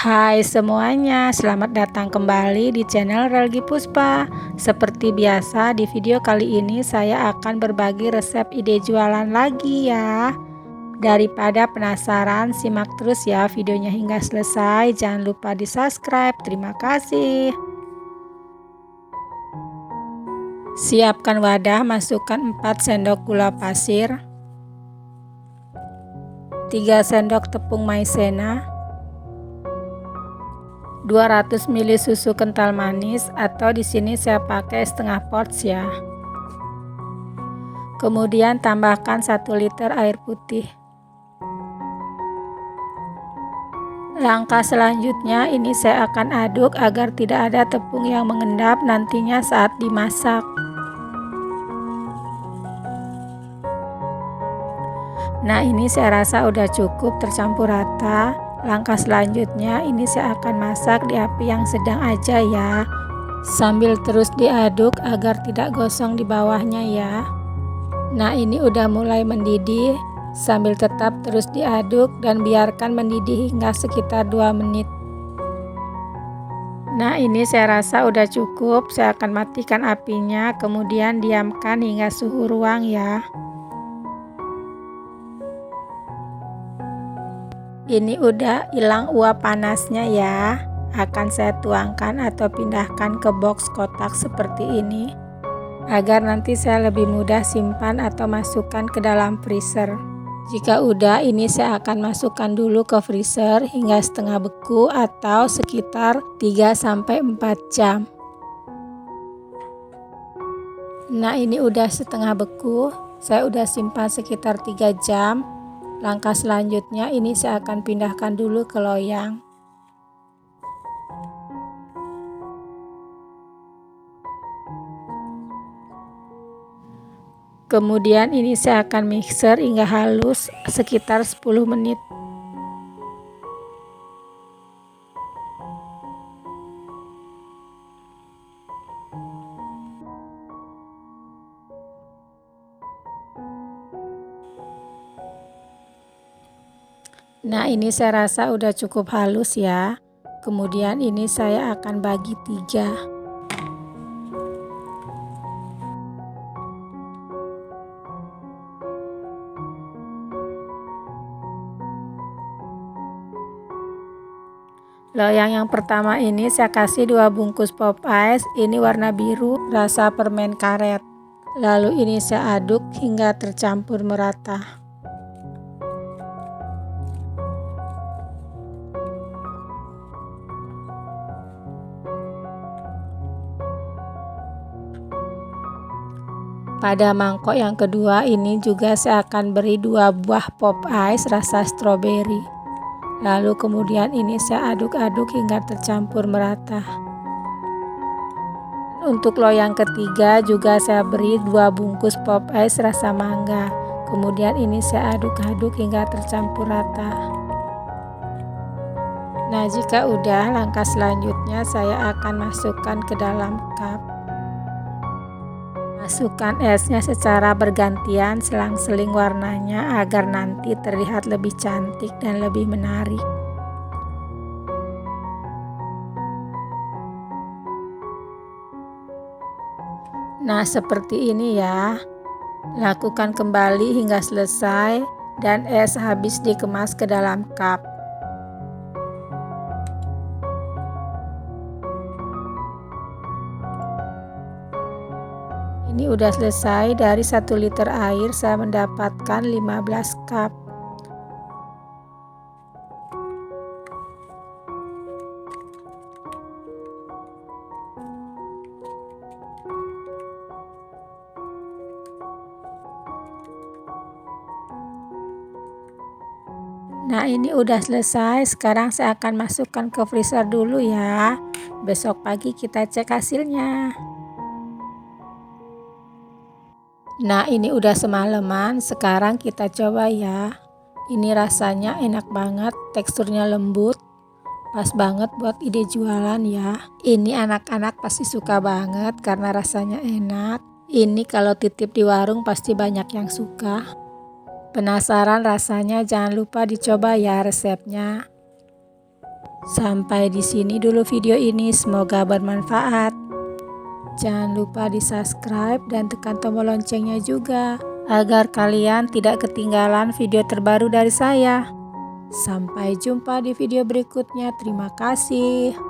Hai semuanya, selamat datang kembali di channel Relgi Puspa. Seperti biasa di video kali ini saya akan berbagi resep ide jualan lagi ya. Daripada penasaran, simak terus ya videonya hingga selesai. Jangan lupa di subscribe, terima kasih. Siapkan wadah, masukkan 4 sendok gula pasir, 3 sendok tepung maizena, 200 ml susu kental manis atau di sini saya pakai setengah ports ya. Kemudian tambahkan 1 liter air putih. Langkah selanjutnya ini saya akan aduk agar tidak ada tepung yang mengendap nantinya saat dimasak. Nah, ini saya rasa udah cukup tercampur rata. Langkah selanjutnya ini saya akan masak di api yang sedang aja ya, sambil terus diaduk agar tidak gosong di bawahnya ya. Nah, ini udah mulai mendidih, sambil tetap terus diaduk dan biarkan mendidih hingga sekitar 2 menit. Nah, ini saya rasa udah cukup. Saya akan matikan apinya, kemudian diamkan hingga suhu ruang ya. Ini udah hilang uap panasnya ya. Akan saya tuangkan atau pindahkan ke box kotak seperti ini, agar nanti saya lebih mudah simpan atau masukkan ke dalam freezer. Jika udah, ini saya akan masukkan dulu ke freezer hingga setengah beku atau sekitar 3-4 jam. Nah, ini udah setengah beku, saya udah simpan sekitar 3 jam. Langkah selanjutnya ini saya akan pindahkan dulu ke loyang. Kemudian ini saya akan mixer hingga halus sekitar 10 menit. Nah, ini saya rasa udah cukup halus ya. Kemudian ini saya akan bagi 3. Loyang yang pertama ini saya kasih 2 bungkus pop ice, ini warna biru rasa permen karet. Lalu ini saya aduk hingga tercampur merata. Pada mangkok yang kedua ini juga saya akan beri 2 buah pop ice rasa stroberi. Lalu kemudian ini saya aduk-aduk hingga tercampur merata. Untuk loyang ketiga juga saya beri 2 bungkus pop ice rasa mangga. Kemudian ini saya aduk-aduk hingga tercampur rata. Nah, jika udah, langkah selanjutnya saya akan masukkan ke dalam cup. Masukkan esnya secara bergantian, selang-seling warnanya agar nanti terlihat lebih cantik dan lebih menarik. Nah, seperti ini ya. Lakukan kembali hingga selesai dan es habis dikemas ke dalam cup. Ini udah selesai. Dari 1 liter air saya mendapatkan 15 cup. Nah, ini udah selesai. Sekarang saya akan masukkan ke freezer dulu ya. Besok pagi kita cek hasilnya. Nah, ini udah semalaman, sekarang kita coba ya. Ini rasanya enak banget, teksturnya lembut, pas banget buat ide jualan ya. Ini anak-anak pasti suka banget karena rasanya enak. Ini kalau titip di warung pasti banyak yang suka. Penasaran rasanya? Jangan lupa dicoba ya resepnya. Sampai di sini dulu video ini, semoga bermanfaat. Jangan lupa di subscribe dan tekan tombol loncengnya juga, agar kalian tidak ketinggalan video terbaru dari saya. Sampai jumpa di video berikutnya. Terima kasih.